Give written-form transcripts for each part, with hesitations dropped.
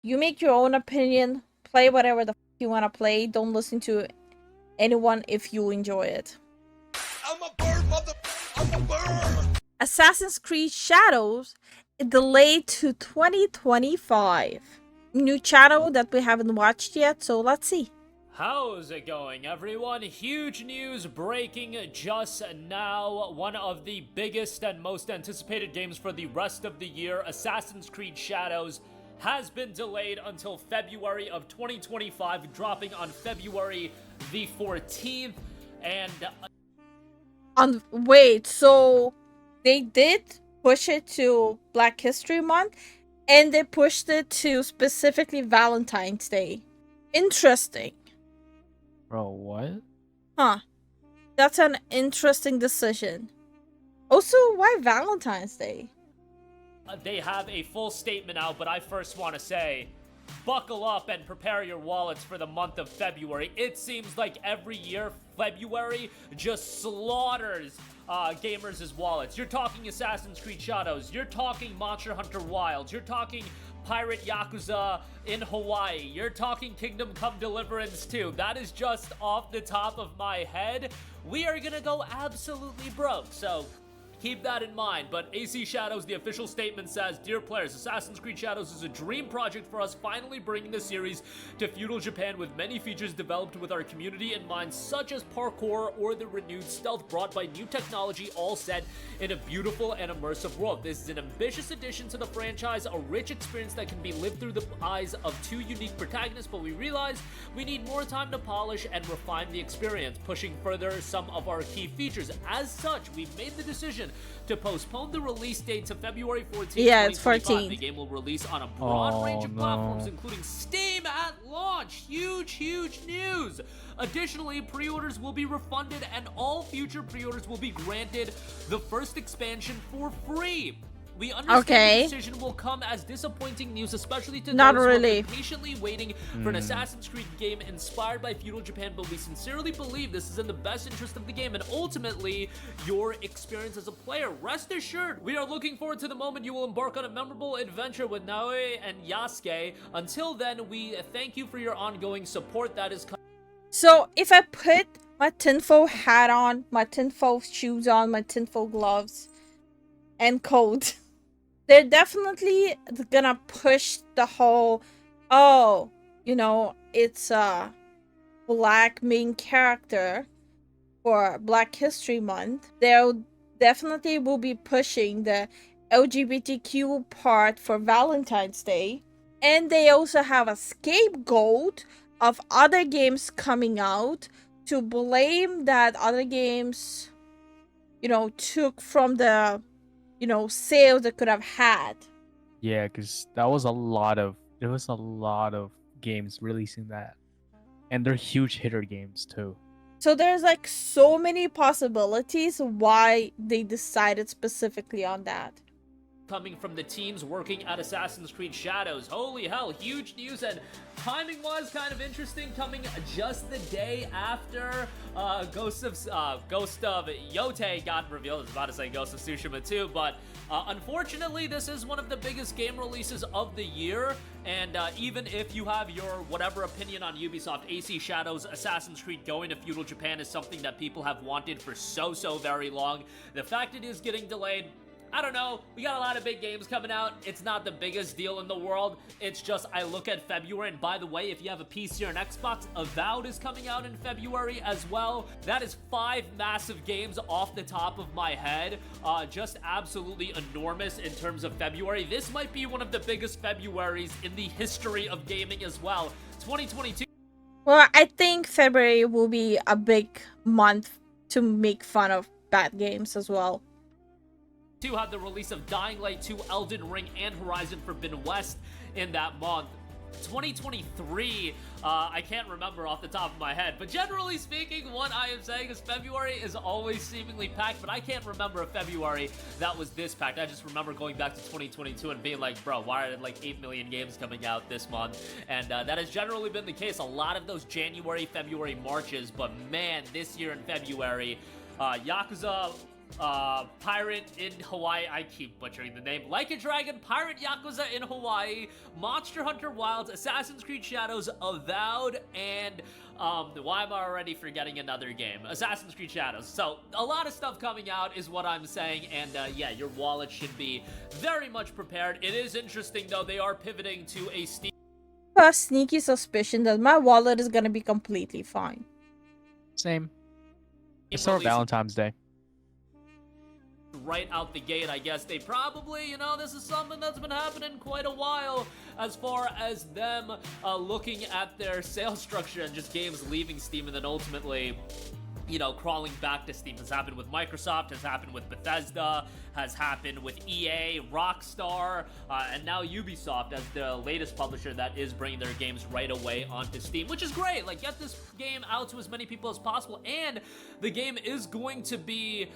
You make your own opinion. Play whatever the you want to play. Don't listen to anyone if you enjoy it. I'm a bird, mother. I'm a bird. Assassin's Creed Shadows is delayed to 2025. New channel that we haven't watched yet, so let's see. How's it going, everyone? Huge news breaking just now. One of the biggest and most anticipated games for the rest of the year, Assassin's Creed Shadows, has been delayed until February of 2025, dropping on February the 14th. And wait, so they did push it to Black History Month, and they pushed it to specifically Valentine's Day. Interesting. Bro, what? Huh. That's an interesting decision. Also, why Valentine's Day? They have a full statement out, but I first want to say, buckle up and prepare your wallets for the month of February. It seems like every year, February just slaughters gamers' wallets. You're talking Assassin's Creed Shadows. You're talking Monster Hunter Wilds. You're talking Pirate Yakuza in Hawaii. You're talking Kingdom Come Deliverance 2. That is just off the top of my head. We are gonna go absolutely broke, so keep that in mind. But AC Shadows, the official statement says, "Dear players, Assassin's Creed Shadows is a dream project for us, finally bringing the series to feudal Japan with many features developed with our community in mind, such as parkour or the renewed stealth brought by new technology, all set in a beautiful and immersive world. This is an ambitious addition to the franchise, a rich experience that can be lived through the eyes of two unique protagonists, but we realize we need more time to polish and refine the experience, pushing further some of our key features. As such, we've made the decision to postpone the release date to February 14th, Yeah, it's 2025. 14th. The game will release on a broad range of platforms, including Steam at launch. Huge news. Additionally, pre-orders will be refunded and all future pre-orders will be granted the first expansion for free. We understand the decision will come as disappointing news, especially to those who have been patiently waiting for an Assassin's Creed game inspired by feudal Japan, but we sincerely believe this is in the best interest of the game and ultimately your experience as a player. Rest assured, we are looking forward to the moment you will embark on a memorable adventure with Naoe and Yasuke. Until then, we thank you for your ongoing support. That is so if I put my tinfoil hat on, my tinfoil shoes on, my tinfoil gloves and coat, they're definitely gonna push the whole, oh, you know, it's a black main character for Black History Month. They'll definitely will be pushing the LGBTQ part for Valentine's Day. And they also have a scapegoat of other games coming out to blame that other games, you know, took from the, you know, sales they could have had. Yeah, because there was a lot of games releasing that, and they're huge hitter games too. So there's like so many possibilities why they decided specifically on that. Coming from the teams working at Assassin's Creed Shadows. Holy hell, huge news, and timing was kind of interesting, coming just the day after Ghost of Yote got revealed. I was about to say Ghost of Tsushima too, but unfortunately this is one of the biggest game releases of the year, and even if you have your whatever opinion on Ubisoft, AC Shadows Assassin's Creed going to feudal Japan is something that people have wanted for so very long. The fact it is getting delayed, I don't know, we got a lot of big games coming out. It's not the biggest deal in the world. It's just, I look at February, and by the way, if you have a PC or an Xbox, Avowed is coming out in February as well. That is 5 massive games off the top of my head. Just absolutely enormous in terms of February. This might be one of the biggest Februaries in the history of gaming as well. 2022. Well, I think February will be a big month to make fun of bad games as well. Had the release of Dying Light 2, Elden Ring, and Horizon Forbidden West in that month. 2023, I can't remember off the top of my head, but generally speaking, what I am saying is February is always seemingly packed, but I can't remember a February that was this packed. I just remember going back to 2022 and being like, bro, why are there like 8 million games coming out this month? And that has generally been the case. A lot of those January, February, Marches, but man, this year in February, Yakuza Pirate in Hawaii, I keep butchering the name, Like a Dragon, Pirate Yakuza in Hawaii, Monster Hunter Wilds, Assassin's Creed Shadows, Avowed, and why am I already forgetting another game? Assassin's Creed Shadows. So a lot of stuff coming out is what I'm saying, and yeah, your wallet should be very much prepared. It is interesting though, they are pivoting to a Steam. A sneaky suspicion that my wallet is gonna be completely fine. Same. It's our Valentine's Day. Right out the gate, I guess they probably, you know, this is something that's been happening quite a while as far as them looking at their sales structure and just games leaving Steam and then ultimately, you know, crawling back to Steam. Has happened with Microsoft, has happened with Bethesda, has happened with EA, Rockstar, and now Ubisoft as the latest publisher that is bringing their games right away onto Steam, which is great. Like, get this game out to as many people as possible, and the game is going to be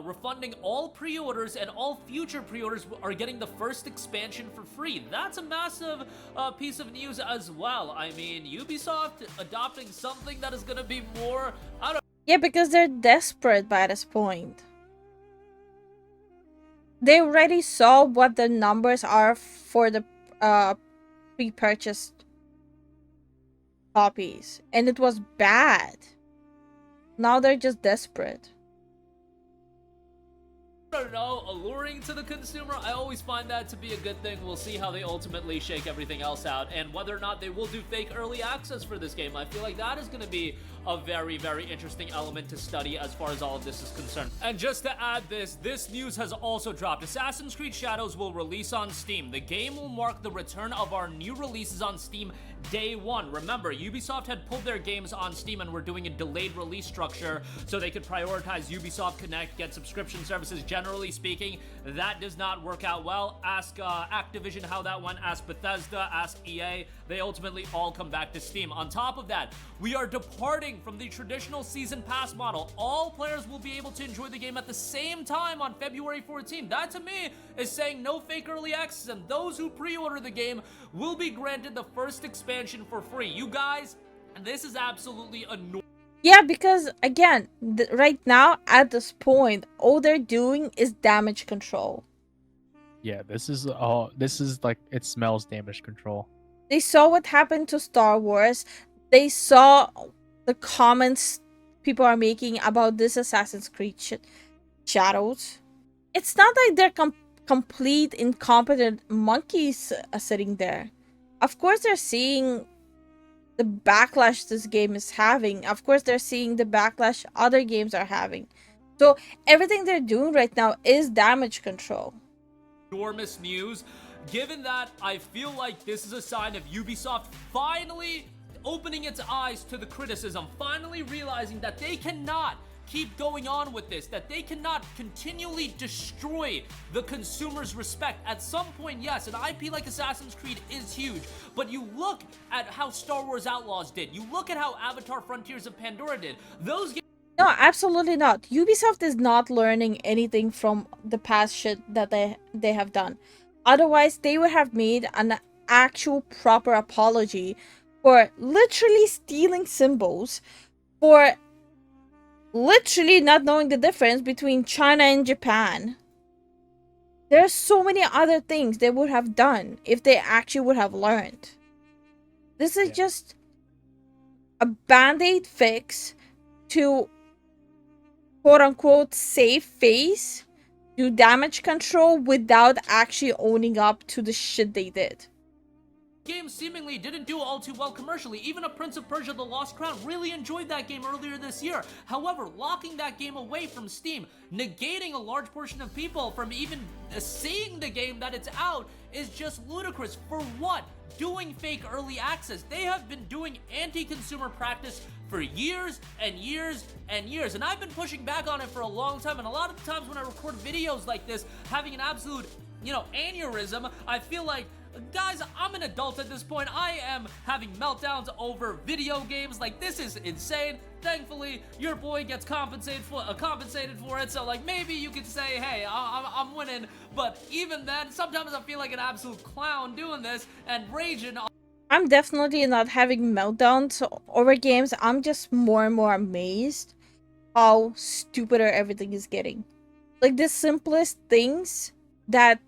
refunding all pre-orders, and all future pre-orders are getting the first expansion for free. That's a massive piece of news as well. I mean, Ubisoft adopting something that is going to be more out of... Yeah, because they're desperate by this point. They already saw what the numbers are for the pre-purchased copies, and it was bad. Now they're just desperate. I don't know, alluring to the consumer. I always find that to be a good thing. We'll see how they ultimately shake everything else out and whether or not they will do fake early access for this game. I feel like that is going to be a very, very interesting element to study as far as all of this is concerned. And just to add this news has also dropped. Assassin's Creed Shadows will release on Steam. The game will mark the return of our new releases on Steam day one. Remember, Ubisoft had pulled their games on Steam and were doing a delayed release structure so they could prioritize Ubisoft Connect, get subscription services. Generally speaking, that does not work out well. Ask Activision how that went, ask Bethesda, ask EA. They ultimately all come back to Steam. On top of that, we are departing from the traditional season pass model. All players will be able to enjoy the game at the same time on February 14th. That to me is saying no fake early access, and those who pre-order the game will be granted the first expansion for free. You guys, this is absolutely annoying. Yeah, because again, right now at this point, all they're doing is damage control. Yeah, this is like, it smells damage control. They saw what happened to Star Wars. They saw the comments people are making about this Assassin's Creed Shadows. It's not like they're complete incompetent monkeys sitting there. Of course they're seeing the backlash this game is having. Of course they're seeing the backlash other games are having. So everything they're doing right now is damage control. Enormous news. Given that, I feel like this is a sign of Ubisoft finally opening its eyes to the criticism, finally realizing that they cannot keep going on with this, that they cannot continually destroy the consumer's respect. At some point, yes, an IP like Assassin's Creed is huge, but you look at how Star Wars Outlaws did, you look at how Avatar Frontiers of Pandora did, those games... No, absolutely not. Ubisoft is not learning anything from the past shit that they have done. Otherwise, they would have made an actual proper apology for literally stealing symbols, for literally not knowing the difference between China and Japan. There are so many other things they would have done if they actually would have learned. This is just a band-aid fix to quote-unquote save face, do damage control without actually owning up to the shit they did. Game seemingly didn't do all too well commercially. Even a Prince of Persia: The Lost Crown really enjoyed that game earlier this year. However, locking that game away from Steam, negating a large portion of people from even seeing the game that it's out, is just ludicrous. For what? Doing fake early access. They have been doing anti-consumer practice for years and years and years, and I've been pushing back on it for a long time, and a lot of the times when I record videos like this, having an absolute, aneurysm, I feel like, guys, I'm an adult at this point. I am having meltdowns over video games. Like, this is insane. Thankfully, your boy gets compensated for it. So, like, maybe you could say, hey, I'm winning. But even then, sometimes I feel like an absolute clown doing this and raging. I'm definitely not having meltdowns over games. I'm just more and more amazed how stupider everything is getting. Like the simplest things that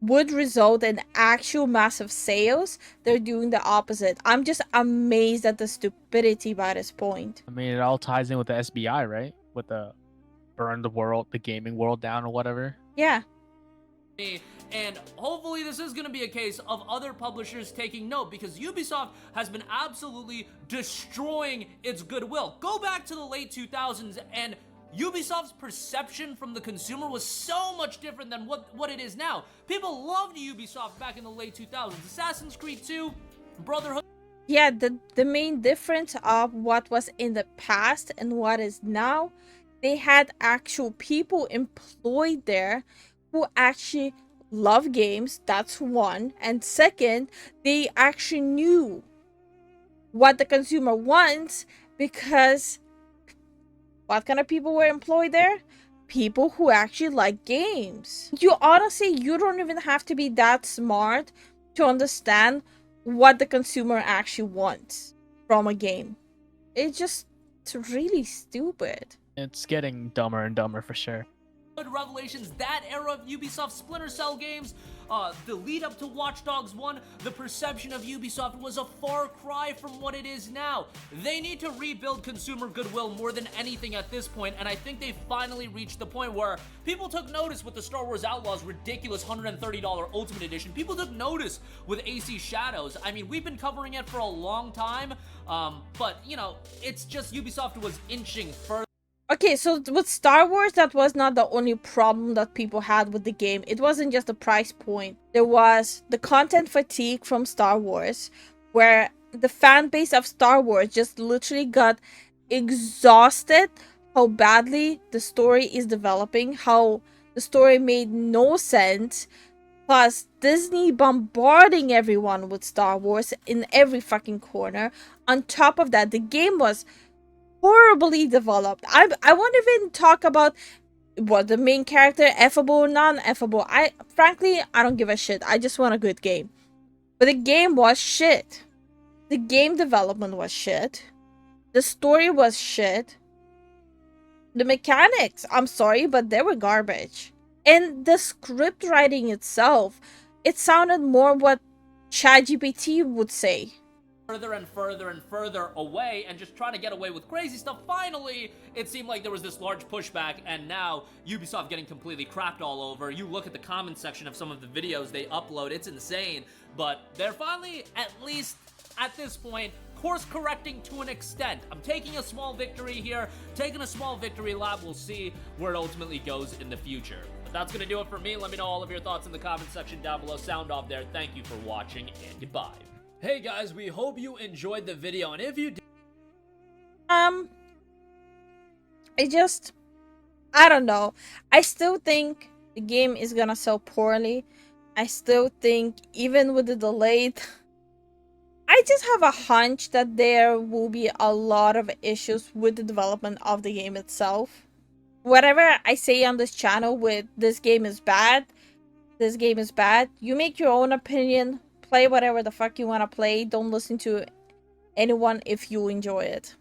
would result in actual massive sales, they're doing the opposite. I'm just amazed at the stupidity by this point. I mean, it all ties in with the SBI, right? With the burn the world, the gaming world down or whatever. Yeah. And hopefully this is going to be a case of other publishers taking note, because Ubisoft has been absolutely destroying its goodwill. Go back to the late 2000s and Ubisoft's perception from the consumer was so much different than what it is now. People loved Ubisoft back in the late 2000s. Assassin's Creed 2, Brotherhood. Yeah, the main difference of what was in the past and what is now, they had actual people employed there who actually love games. That's one. And second, they actually knew what the consumer wants, because what kind of people were employed there? People who actually like games. You honestly, you don't even have to be that smart to understand what the consumer actually wants from a game. It's really stupid. It's getting dumber and dumber for sure. Revelations, that era of Ubisoft Splinter Cell games, the lead up to Watch Dogs 1, the perception of Ubisoft was a far cry from what it is now. They need to rebuild consumer goodwill more than anything at this point, and I think they finally reached the point where people took notice with the Star Wars Outlaws ridiculous $130 Ultimate Edition. People took notice with AC Shadows. I mean, we've been covering it for a long time, but, you know, it's just Ubisoft was inching further. Okay, so with Star Wars, that was not the only problem that people had with the game. It wasn't just the price point. There was the content fatigue from Star Wars, where the fan base of Star Wars just literally got exhausted how badly the story is developing, how the story made no sense, plus Disney bombarding everyone with Star Wars in every fucking corner. On top of that, the game was horribly developed. I won't even talk about what the main character, effable, non-effable. Frankly, I don't give a shit. I just want a good game. But the game was shit. The game development was shit. The story was shit. The mechanics, I'm sorry, but they were garbage. And the script writing itself, it sounded more what ChatGPT would say. Further and further and further away and just trying to get away with crazy stuff. Finally, it seemed like there was this large pushback, and now Ubisoft getting completely crapped all over. You look at the comment section of some of the videos they upload, it's insane. But they're finally, at least at this point, course correcting to an extent. I'm taking a small victory here, taking a small victory lap. We'll see where it ultimately goes in the future. But that's going to do it for me. Let me know all of your thoughts in the comment section down below. Sound off there. Thank you for watching, and goodbye. Hey guys, we hope you enjoyed the video, and if you did, I don't know. I still think the game is gonna sell poorly. I still think, even with the delayed, I just have a hunch that there will be a lot of issues with the development of the game itself. Whatever I say on this channel with this game is bad, you make your own opinion. Play whatever the fuck you want to play. Don't listen to anyone if you enjoy it.